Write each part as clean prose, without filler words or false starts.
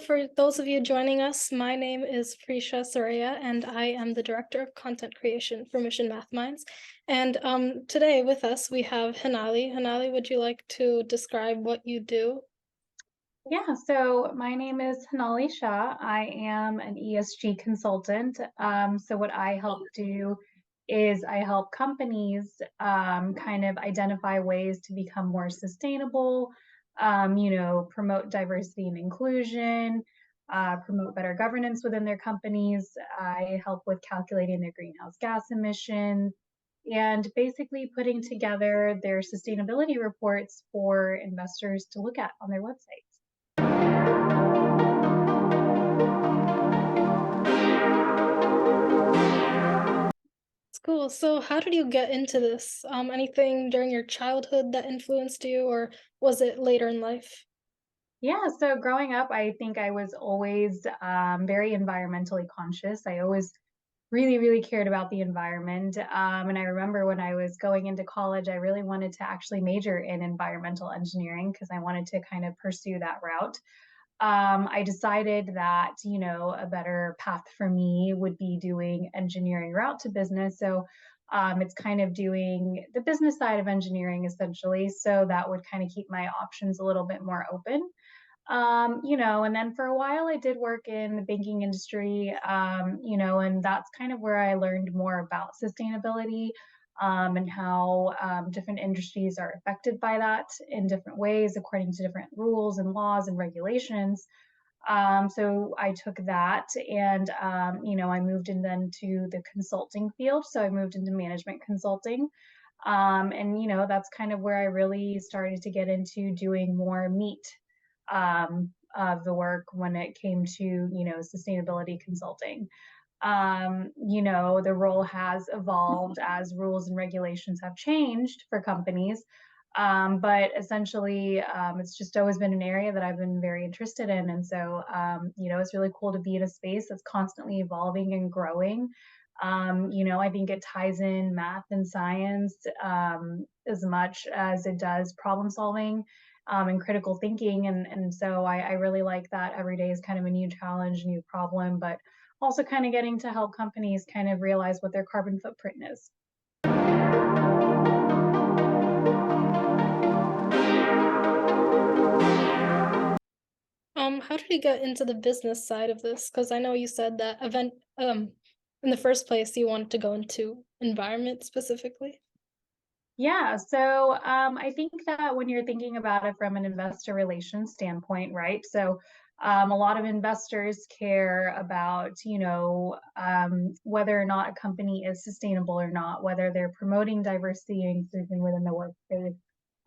for those of you joining us, my name is Prisha Soraya, and I am the Director of Content Creation for Mission MathMinds. And today with us, we have Henali. Henali, would you like to describe what you do? Yeah, so my name is Henali Shah. I am an ESG consultant. So what I help do is I help companies kind of identify ways to become more sustainable, promote diversity and inclusion, promote better governance within their companies. I help with calculating their greenhouse gas emissions and basically putting together their sustainability reports for investors to look at on their websites. It's cool. So how did you get into this? Anything during your childhood that influenced you, or was it later in life? Yeah, so growing up, I think I was always very environmentally conscious. I always really cared about the environment. And I remember when I was going into college, I really wanted to actually major in environmental engineering because I wanted to kind of pursue that route. I decided that, a better path for me would be doing engineering route to business. So it's kind of doing the business side of engineering essentially. So that would kind of keep my options a little bit more open. And then for a while I did work in the banking industry, and that's kind of where I learned more about sustainability, and how different industries are affected by that in different ways according to different rules and laws and regulations. So I took that and, I moved in then to the consulting field. So I moved into management consulting. And, that's kind of where I really started to get into doing more meat of the work when it came to, sustainability consulting. The role has evolved as rules and regulations have changed for companies. But essentially, it's just always been an area that I've been very interested in. And so, it's really cool to be in a space that's constantly evolving and growing. I think it ties in math and science as much as it does problem solving and critical thinking. And so I really like that every day is kind of a new challenge, new problem, but also kind of getting to help companies kind of realize what their carbon footprint is. How did you get into the business side of this? Because I know you said that in the first place you wanted to go into environment specifically. Yeah, so I think that when you're thinking about it from an investor relations standpoint, right? So a lot of investors care about, whether or not a company is sustainable or not, whether they're promoting diversity and inclusion within the workspace,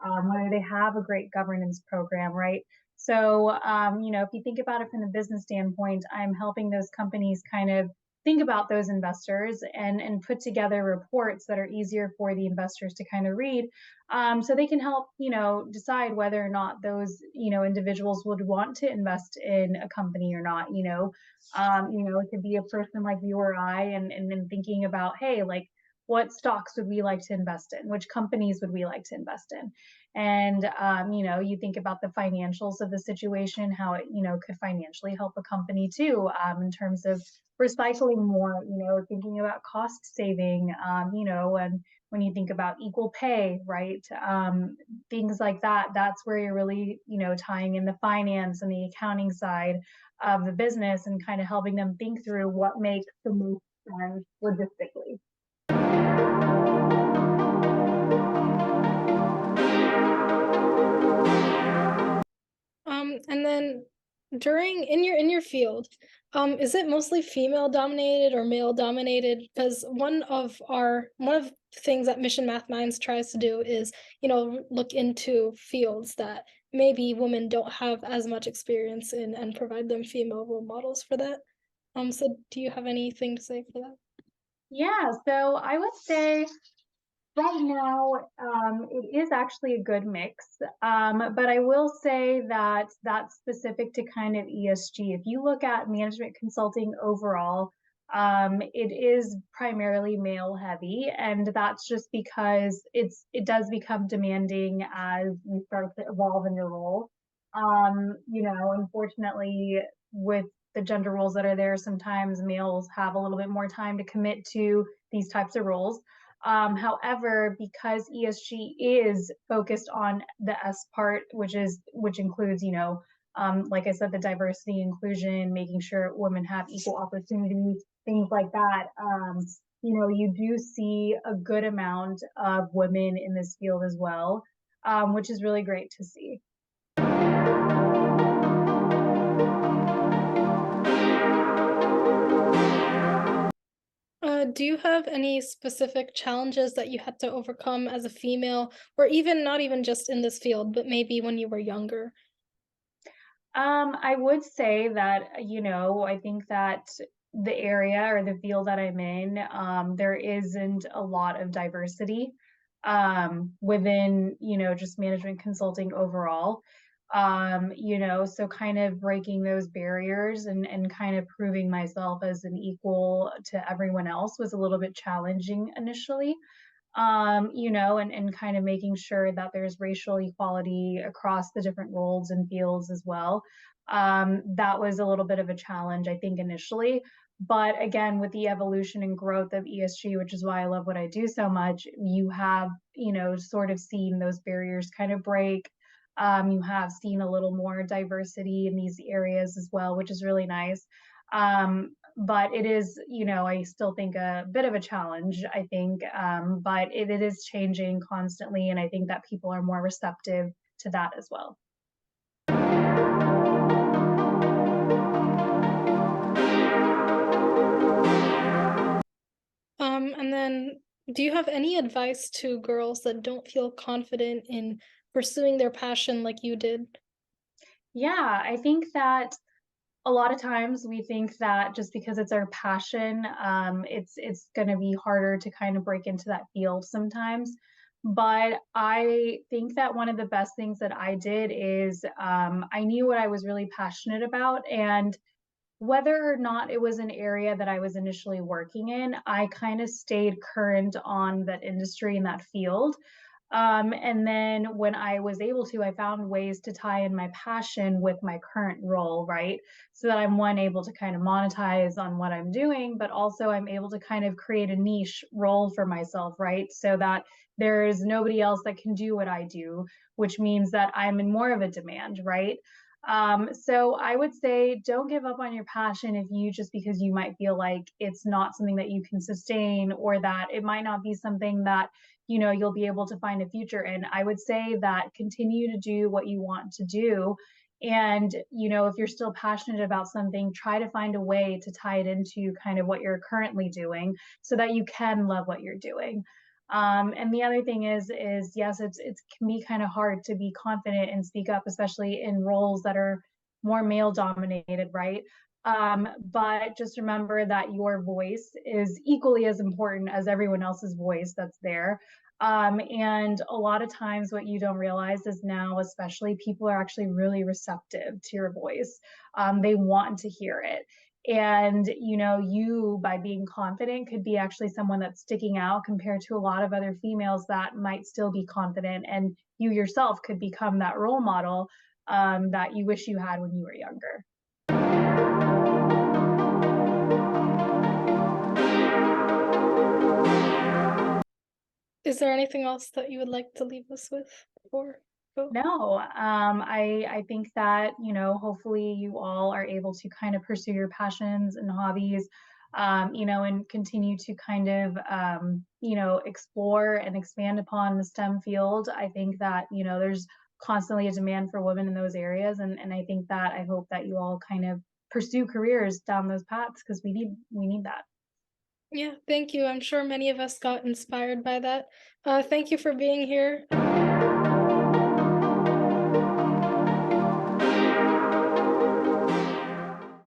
whether they have a great governance program, right? So, if you think about it from the business standpoint, I'm helping those companies kind of think about those investors and put together reports that are easier for the investors to kind of read, so they can help decide whether or not those individuals would want to invest in a company or not. It could be a person like you or I, and then thinking about, hey, like, what stocks would we like to invest in, which companies would we like to invest in, and you think about the financials of the situation, how it could financially help a company too, in terms of recycling more, thinking about cost saving, and when you think about equal pay, right? Things like that, that's where you're really, tying in the finance and the accounting side of the business and kind of helping them think through what makes the most sense logistically. And then during in your field, is it mostly female dominated or male dominated? Because one of the things that Mission Math Minds tries to do is, look into fields that maybe women don't have as much experience in and provide them female role models for that. So do you have anything to say for that? Yeah, so I would say right now, it is actually a good mix. But I will say that that's specific to kind of ESG. If you look at management consulting overall, it is primarily male heavy, and that's just because it does become demanding as you start to evolve in your role. Unfortunately, with the gender roles that are there, sometimes males have a little bit more time to commit to these types of roles. However, because ESG is focused on the S part, which includes, like I said, the diversity, inclusion, making sure women have equal opportunity, things like that. You do see a good amount of women in this field as well, which is really great to see. Do you have any specific challenges that you had to overcome as a female, or even not even just in this field, but maybe when you were younger? I would say that, I think that the area or the field that I'm in, there isn't a lot of diversity within, just management consulting overall. So kind of breaking those barriers and kind of proving myself as an equal to everyone else was a little bit challenging initially. And kind of making sure that there's racial equality across the different roles and fields as well. That was a little bit of a challenge, I think, initially. But again, with the evolution and growth of ESG, which is why I love what I do so much, you have, sort of seen those barriers kind of break. You have seen a little more diversity in these areas as well, which is really nice. But it is, I still think a bit of a challenge, I think, but it is changing constantly. And I think that people are more receptive to that as well. And then do you have any advice to girls that don't feel confident in pursuing their passion like you did? Yeah, I think that a lot of times we think that just because it's our passion, it's going to be harder to kind of break into that field sometimes. But I think that one of the best things that I did is I knew what I was really passionate about, and whether or not it was an area that I was initially working in, I kind of stayed current on that industry and that field. And then when I was able to, I found ways to tie in my passion with my current role, right? So that I'm one able to kind of monetize on what I'm doing, but also I'm able to kind of create a niche role for myself, right? So that there's nobody else that can do what I do, which means that I'm in more of a demand, right? So I would say don't give up on your passion if you just because you might feel like it's not something that you can sustain or that it might not be something that you'll be able to find a future in. I would say that continue to do what you want to do. And, if you're still passionate about something, try to find a way to tie it into kind of what you're currently doing so that you can love what you're doing. And the other thing is yes, it can be kind of hard to be confident and speak up, especially in roles that are more male dominated, right? But just remember that your voice is equally as important as everyone else's voice that's there. And a lot of times, what you don't realize is now, especially, people are actually really receptive to your voice. They want to hear it. And, you by being confident could be actually someone that's sticking out compared to a lot of other females that might still be confident. And you yourself could become that role model that you wish you had when you were younger. Is there anything else that you would like to leave us with before? Go? No, I think that, hopefully you all are able to kind of pursue your passions and hobbies, and continue to kind of, explore and expand upon the STEM field. I think that, there's constantly a demand for women in those areas. And I think that I hope that you all kind of pursue careers down those paths because we need that. Yeah, thank you. I'm sure many of us got inspired by that. Thank you for being here.